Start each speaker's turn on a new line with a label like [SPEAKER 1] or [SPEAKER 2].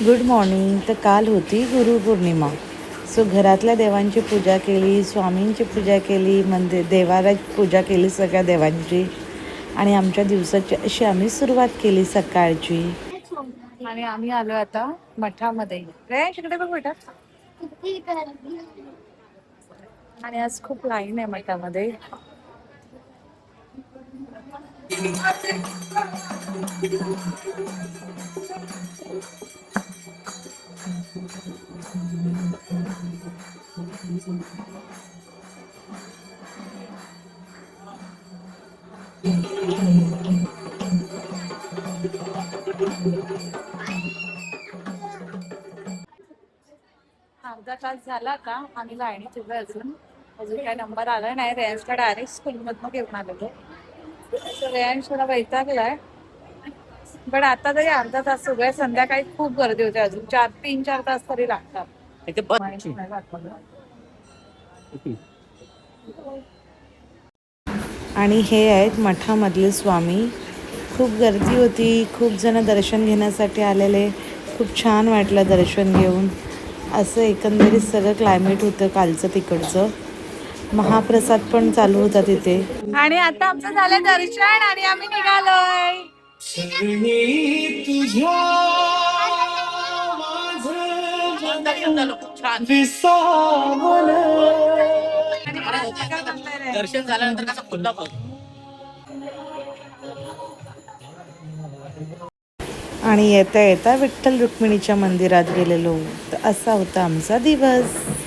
[SPEAKER 1] Good morning. तर काल होती गुरुपौर्णिमा. सो घरातल्या देवांची पूजा केली, स्वामींची पूजा केली, देवाला पूजा केली सगळ्या देवांची. आणि आमच्या दिवसाची अशी आम्ही सुरुवात केली सकाळची. आणि आम्ही आलो आता मठामध्ये. इकडे बघ बेटा. आणि आज खूप लाईन आहे मठामध्ये. अर्धा तास झाला का आम्ही लाईनीत उभे अजून काय नंबर आला नाही. रेयांशला डायरेक्ट स्कूलमधनं घेऊन आलेलो. रेयांश थोडा वैतागलाय. पण आता तरी अर्धा तास उभे. संध्याकाळी खूप गर्दी होते. अजून 3-4 तास तरी लागतात. आणि हे आहेत मठामधले स्वामी. खूप गर्दी होती, खूप जण दर्शन घेण्यासाठी आलेले. खूप छान वाटलं दर्शन घेऊन. असं एकंदरीत सगळं क्लायमेट होतं कालचं तिकडचं. महाप्रसाद पण चालू होता तिथे. आणि आता आमचं झालं दर्शन आणि आम्ही निघालोय.
[SPEAKER 2] दर्शन झाल्यानंतर कसं खुल्ला बघ.
[SPEAKER 1] आणि येता येता विठ्ठल रुक्मिणीच्या मंदिरात गेलेलो. तर असा होता आमचा दिवस.